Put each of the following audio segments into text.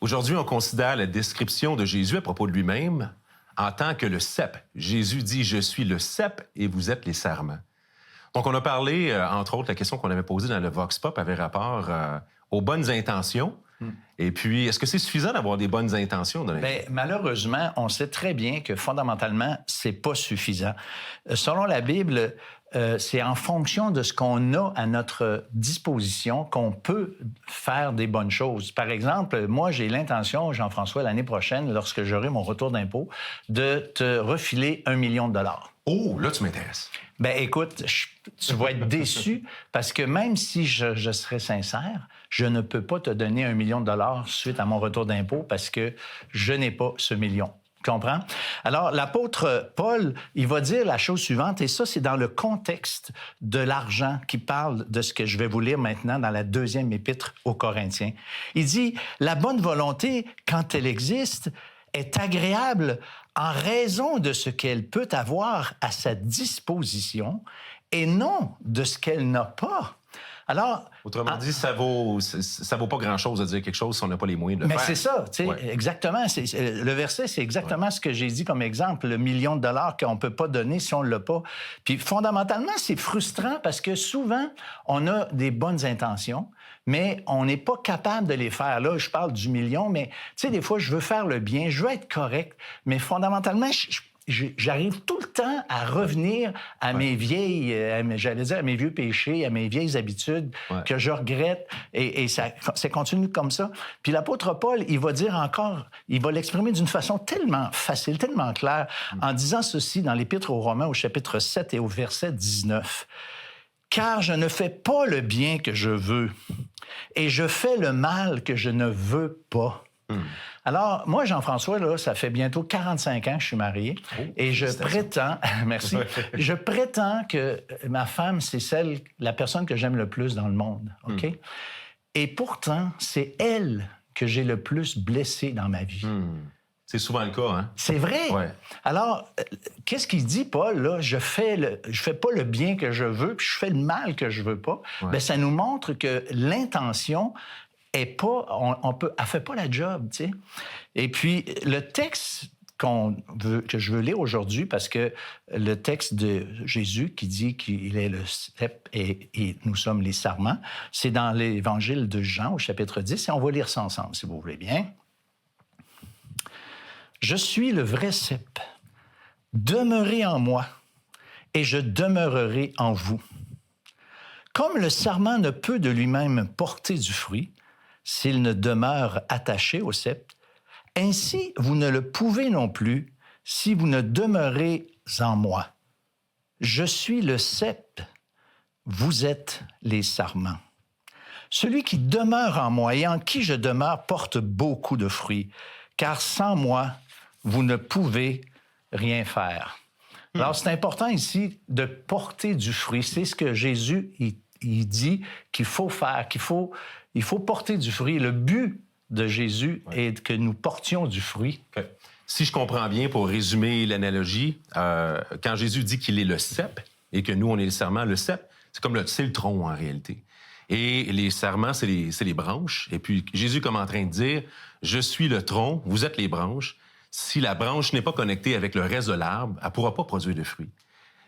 Aujourd'hui, on considère la description de Jésus à propos de lui-même en tant que le cep. Jésus dit « Je suis le cep et vous êtes les sarments ». Donc, on a parlé, entre autres, la question qu'on avait posée dans le Vox Pop avait rapport aux bonnes intentions. Et puis, est-ce que c'est suffisant d'avoir des bonnes intentions? Bien, malheureusement, on sait très bien que fondamentalement, c'est pas suffisant. Selon la Bible, c'est en fonction de ce qu'on a à notre disposition qu'on peut faire des bonnes choses. Par exemple, moi, j'ai l'intention, Jean-François, l'année prochaine, lorsque j'aurai mon retour d'impôt, de te refiler 1 million de dollars. Oh, là, tu m'intéresses. Ben écoute, tu vas être déçu parce que même si je serais sincère, je ne peux pas te donner 1 million de dollars suite à mon retour d'impôt parce que je n'ai pas ce million. Tu comprends? Alors, l'apôtre Paul, il va dire la chose suivante, et ça, c'est dans le contexte de l'argent qui parle de ce que je vais vous lire maintenant dans la 2e épître aux Corinthiens. Il dit, « La bonne volonté, quand elle existe, est agréable en raison de ce qu'elle peut avoir à sa disposition et non de ce qu'elle n'a pas. » Alors, autrement dit, ça vaut pas grand-chose de dire quelque chose si on n'a pas les moyens de le faire. Mais c'est ça, tu sais, exactement. Le verset, c'est exactement ce que j'ai dit comme exemple, le million de dollars qu'on ne peut pas donner si on ne l'a pas. Puis fondamentalement, c'est frustrant parce que souvent, on a des bonnes intentions, mais on n'est pas capable de les faire. Là, je parle du million, mais tu sais, des fois, je veux faire le bien, je veux être correct, mais fondamentalement, j'arrive tout le temps à revenir à mes vieilles, j'allais dire à mes vieux péchés, à mes vieilles habitudes que je regrette, et ça continue comme ça. Puis l'apôtre Paul, il va dire encore, il va l'exprimer d'une façon tellement facile, tellement claire, en disant ceci dans l'Épître aux Romains au chapitre 7 et au verset 19. « Car je ne fais pas le bien que je veux, et je fais le mal que je ne veux pas. » Alors, moi, Jean-François, là, ça fait bientôt 45 ans que je suis marié et je prétends, merci, je prétends que ma femme, c'est la personne que j'aime le plus dans le monde, OK? Et pourtant, c'est elle que j'ai le plus blessé dans ma vie. C'est souvent le cas, hein? C'est vrai. Ouais. Alors, qu'est-ce qu'il dit, Paul, là? Je fais pas le bien que je veux, puis je fais le mal que je veux pas. Bien, ça nous montre que l'intention elle fait pas la job, tu sais. Et puis, le texte que je veux lire aujourd'hui, parce que le texte de Jésus qui dit qu'il est le cep et nous sommes les sarments, c'est dans l'Évangile de Jean, au chapitre 10, et on va lire ça ensemble, si vous voulez bien. « Je suis le vrai cep. Demeurez en moi, et je demeurerai en vous. Comme le sarment ne peut de lui-même porter du fruit, s'il ne demeure attaché au cep, ainsi vous ne le pouvez non plus si vous ne demeurez en moi. Je suis le cep, vous êtes les sarments. Celui qui demeure en moi et en qui je demeure porte beaucoup de fruits, car sans moi, vous ne pouvez rien faire. » Alors, c'est important ici de porter du fruit. C'est ce que Jésus il dit qu'il faut faire, il faut porter du fruit. Le but de Jésus est que nous portions du fruit. Okay. Si je comprends bien, pour résumer l'analogie, quand Jésus dit qu'il est le cep et que nous, on est le sarment, le cep, c'est le tronc en réalité. Et les sarments, c'est les branches. Et puis Jésus comme en train de dire, je suis le tronc, vous êtes les branches. Si la branche n'est pas connectée avec le reste de l'arbre, elle ne pourra pas produire de fruits.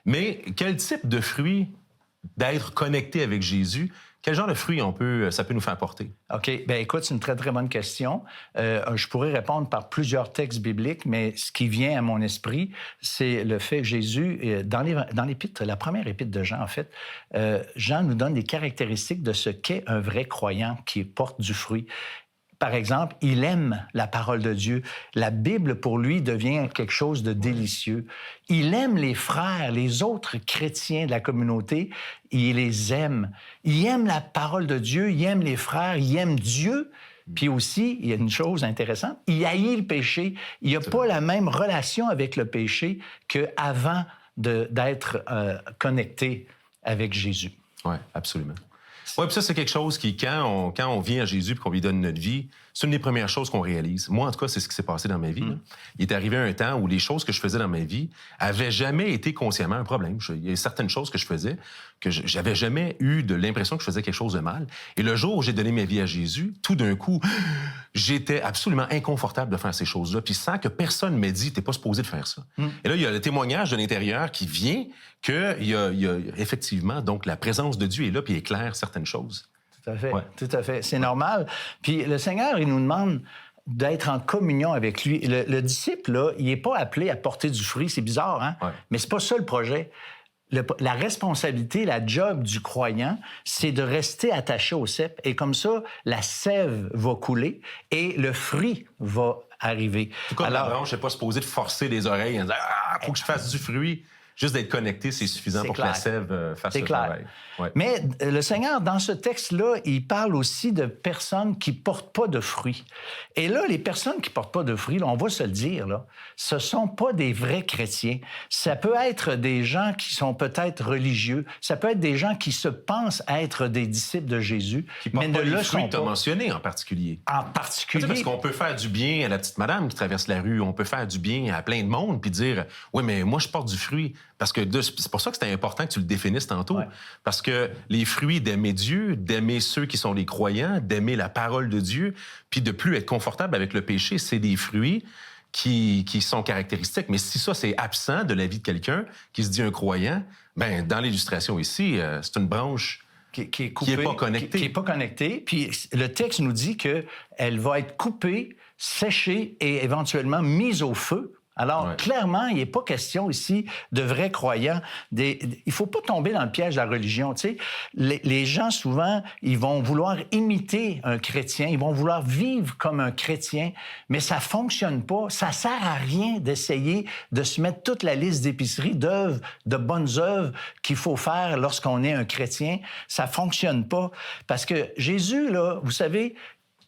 Mais quel type de fruit d'être connecté avec Jésus, quel genre de fruits ça peut nous faire porter? OK. Bien, écoute, c'est une très, très bonne question. Je pourrais répondre par plusieurs textes bibliques, mais ce qui vient à mon esprit, c'est le fait que Jésus, dans l'épître, la première épître de Jean, en fait, Jean nous donne des caractéristiques de ce qu'est un vrai croyant qui porte du fruit. Par exemple, il aime la parole de Dieu. La Bible, pour lui, devient quelque chose de délicieux. Il aime les frères, les autres chrétiens de la communauté. Il les aime. Il aime la parole de Dieu, il aime les frères, il aime Dieu. Puis aussi, il y a une chose intéressante, il haït le péché. Il n'a pas la même relation avec le péché qu'avant d'être connecté avec Jésus. Oui, absolument. Oui, puis ça, c'est quelque chose qui, quand on vient à Jésus et qu'on lui donne notre vie, c'est une des premières choses qu'on réalise. Moi, en tout cas, c'est ce qui s'est passé dans ma vie. Là. Il est arrivé un temps où les choses que je faisais dans ma vie avaient jamais été consciemment un problème. Il y a certaines choses que je faisais que j'avais jamais eu de l'impression que je faisais quelque chose de mal. Et le jour où j'ai donné ma vie à Jésus, tout d'un coup, j'étais absolument inconfortable de faire ces choses-là, puis sans que personne m'ait dit « t'es pas supposé de faire ça ». Et là, il y a le témoignage de l'intérieur qui vient qu'il y a effectivement, donc la présence de Dieu est là, puis il éclaire certaines choses. Tout à fait, tout à fait. C'est normal. Puis le Seigneur, il nous demande d'être en communion avec lui. Le disciple, là, il n'est pas appelé à porter du fruit. C'est bizarre, hein? Ouais. Mais c'est pas ça le projet. La responsabilité, la job du croyant, c'est de rester attaché au cep. Et comme ça, la sève va couler et le fruit va arriver. Tout comme la branche n'est pas supposée de forcer les oreilles en disant « Ah, faut que je fasse du fruit ». Juste d'être connecté, c'est suffisant pour que la sève fasse le travail. Ouais. Mais le Seigneur, dans ce texte-là, il parle aussi de personnes qui ne portent pas de fruits. Et là, les personnes qui ne portent pas de fruits, là, on va se le dire, là, ce ne sont pas des vrais chrétiens. Ça peut être des gens qui sont peut-être religieux. Ça peut être des gens qui se pensent être des disciples de Jésus, mais ne le sont pas. Tu as mentionné en particulier. En particulier. Parce qu'on peut faire du bien à la petite madame qui traverse la rue. On peut faire du bien à plein de monde puis dire « Oui, mais moi, je porte du fruit. » Parce que c'est pour ça que c'était important que tu le définisses tantôt. Ouais. Parce que les fruits d'aimer Dieu, d'aimer ceux qui sont les croyants, d'aimer la parole de Dieu, puis de plus être confortable avec le péché, c'est des fruits qui sont caractéristiques. Mais si ça, c'est absent de la vie de quelqu'un qui se dit un croyant, ben dans l'illustration ici, c'est une branche qui est pas connectée. Qui n'est pas connectée. Puis le texte nous dit qu'elle va être coupée, séchée et éventuellement mise au feu. Alors, clairement, il n'est pas question ici de vrais croyants. Il ne faut pas tomber dans le piège de la religion. Tu sais, les gens, souvent, ils vont vouloir imiter un chrétien, ils vont vouloir vivre comme un chrétien, mais ça ne fonctionne pas. Ça ne sert à rien d'essayer de se mettre toute la liste d'épicerie d'œuvres, de bonnes œuvres qu'il faut faire lorsqu'on est un chrétien. Ça ne fonctionne pas. Parce que Jésus, là, vous savez,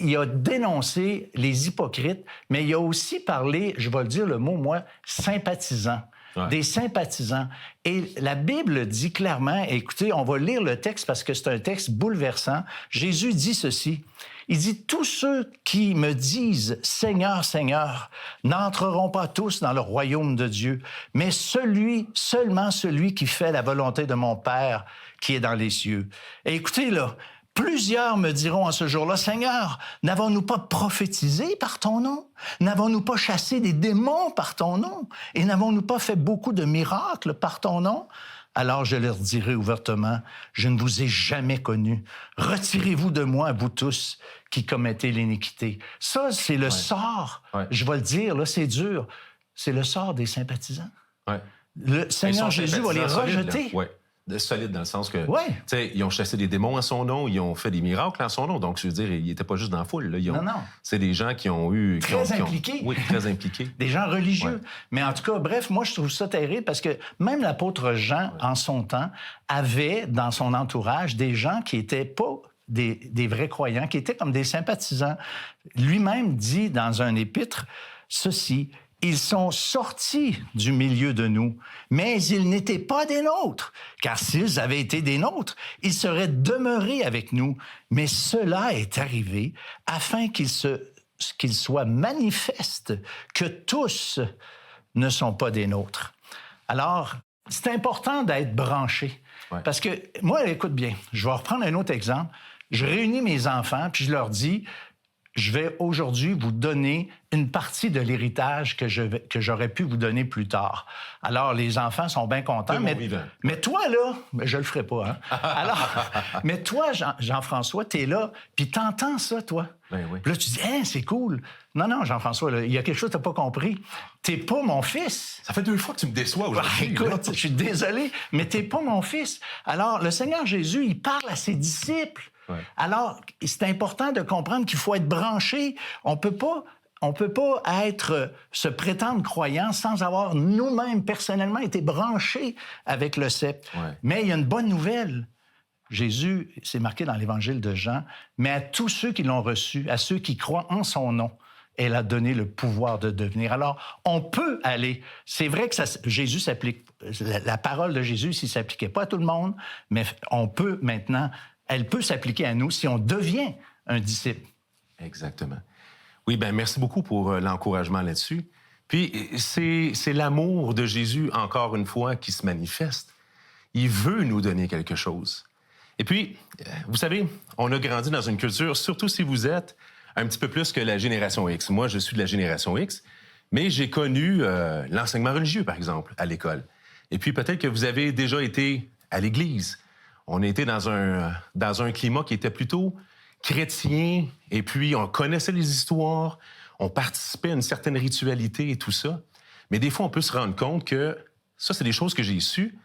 il a dénoncé les hypocrites, mais il a aussi parlé, je vais le dire le mot, moi, sympathisants. Ouais. Des sympathisants. Et la Bible dit clairement, écoutez, on va lire le texte parce que c'est un texte bouleversant. Jésus dit ceci. Il dit, tous ceux qui me disent « Seigneur, Seigneur » n'entreront pas tous dans le royaume de Dieu, mais seulement celui qui fait la volonté de mon Père qui est dans les cieux. Et écoutez, là, plusieurs me diront en ce jour-là, « Seigneur, n'avons-nous pas prophétisé par ton nom? N'avons-nous pas chassé des démons par ton nom? Et n'avons-nous pas fait beaucoup de miracles par ton nom? » Alors je leur dirai ouvertement, « Je ne vous ai jamais connus. Retirez-vous de moi, vous tous qui commettez l'iniquité. » Ça, c'est le sort. Ouais. Je vais le dire, là, c'est dur. C'est le sort des sympathisants. Ouais. Le Seigneur Jésus va les rejeter. Solide dans le sens que, ils ont chassé des démons en son nom, ils ont fait des miracles en son nom. Donc, je veux dire, ils n'étaient pas juste dans la foule. Là. Non. C'est des gens qui ont eu... Très impliqués. Oui, très impliqués. Des gens religieux. Ouais. Mais en tout cas, bref, moi, je trouve ça terrible parce que même l'apôtre Jean, en son temps, avait dans son entourage des gens qui n'étaient pas des vrais croyants, qui étaient comme des sympathisants. Lui-même dit dans un épître ceci... Ils sont sortis du milieu de nous, mais ils n'étaient pas des nôtres, car s'ils avaient été des nôtres, ils seraient demeurés avec nous. Mais cela est arrivé afin qu'il soit manifeste que tous ne sont pas des nôtres. Alors, c'est important d'être branché, parce que, moi, écoute bien, je vais reprendre un autre exemple. Je réunis mes enfants, puis je leur dis... Je vais aujourd'hui vous donner une partie de l'héritage que j'aurais pu vous donner plus tard. Alors, les enfants sont bien contents. Mais toi, là, je le ferai pas, hein? Alors, mais toi, Jean-François, t'es là, puis t'entends ça, toi. Ben oui. Puis là, tu dis, hey, c'est cool. Non, Jean-François, là, il y a quelque chose que t'as pas compris. T'es pas mon fils. Ça fait 2 fois que tu me déçois aujourd'hui. Écoute, je suis désolé, mais t'es pas mon fils. Alors, le Seigneur Jésus, il parle à ses disciples. Ouais. Alors, c'est important de comprendre qu'il faut être branché. On peut pas se prétendre croyant sans avoir nous-mêmes personnellement été branchés avec le cep. Ouais. Mais il y a une bonne nouvelle. Jésus, c'est marqué dans l'Évangile de Jean, mais à tous ceux qui l'ont reçu, à ceux qui croient en son nom, elle a donné le pouvoir de devenir. Alors, on peut aller. C'est vrai que Jésus s'applique. La parole de Jésus, s'il ne s'appliquait pas à tout le monde, mais on peut maintenant... Elle peut s'appliquer à nous si on devient un disciple. Exactement. Oui, bien, merci beaucoup pour l'encouragement là-dessus. Puis, c'est l'amour de Jésus, encore une fois, qui se manifeste. Il veut nous donner quelque chose. Et puis, vous savez, on a grandi dans une culture, surtout si vous êtes un petit peu plus que la génération X. Moi, je suis de la génération X, mais j'ai connu l'enseignement religieux, par exemple, à l'école. Et puis, peut-être que vous avez déjà été à l'Église. On était dans un climat qui était plutôt chrétien, et puis on connaissait les histoires, on participait à une certaine ritualité et tout ça. Mais des fois, on peut se rendre compte que ça, c'est des choses que j'ai sues,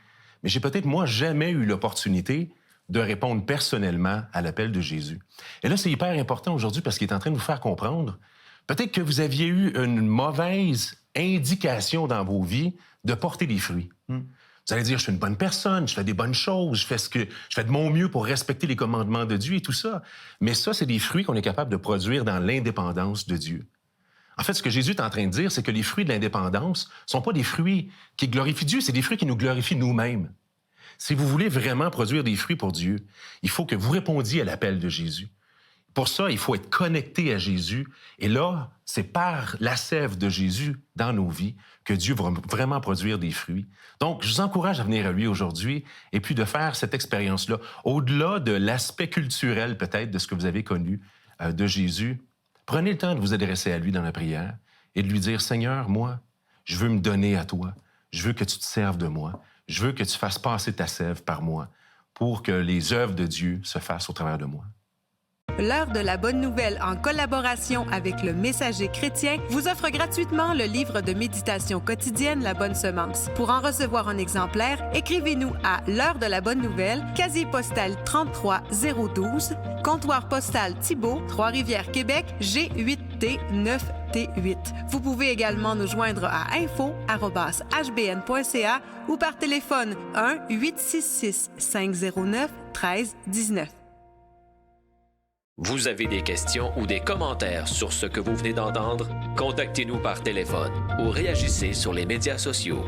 mais j'ai peut-être, moi, jamais eu l'opportunité de répondre personnellement à l'appel de Jésus. Et là, c'est hyper important aujourd'hui parce qu'il est en train de vous faire comprendre. Peut-être que vous aviez eu une mauvaise indication dans vos vies de porter des fruits. Vous allez dire, je suis une bonne personne, je fais des bonnes choses, je fais de mon mieux pour respecter les commandements de Dieu et tout ça. Mais ça, c'est des fruits qu'on est capable de produire dans l'indépendance de Dieu. En fait, ce que Jésus est en train de dire, c'est que les fruits de l'indépendance ne sont pas des fruits qui glorifient Dieu, c'est des fruits qui nous glorifient nous-mêmes. Si vous voulez vraiment produire des fruits pour Dieu, il faut que vous répondiez à l'appel de Jésus. Pour ça, il faut être connecté à Jésus. Et là, c'est par la sève de Jésus dans nos vies que Dieu va vraiment produire des fruits. Donc, je vous encourage à venir à lui aujourd'hui et puis de faire cette expérience-là. Au-delà de l'aspect culturel, peut-être, de ce que vous avez connu de Jésus, prenez le temps de vous adresser à lui dans la prière et de lui dire, « Seigneur, moi, je veux me donner à toi. Je veux que tu te serves de moi. Je veux que tu fasses passer ta sève par moi pour que les œuvres de Dieu se fassent au travers de moi. » L'Heure de la Bonne Nouvelle, en collaboration avec le Messager chrétien, vous offre gratuitement le livre de méditation quotidienne La Bonne Semence. Pour en recevoir un exemplaire, écrivez-nous à L'Heure de la Bonne Nouvelle, casier postal 33012, comptoir postal Thibault, Trois-Rivières, Québec, G8T 9T8. Vous pouvez également nous joindre à info@hbn.ca ou par téléphone 1-866-509-1319. Vous avez des questions ou des commentaires sur ce que vous venez d'entendre? Contactez-nous par téléphone ou réagissez sur les médias sociaux.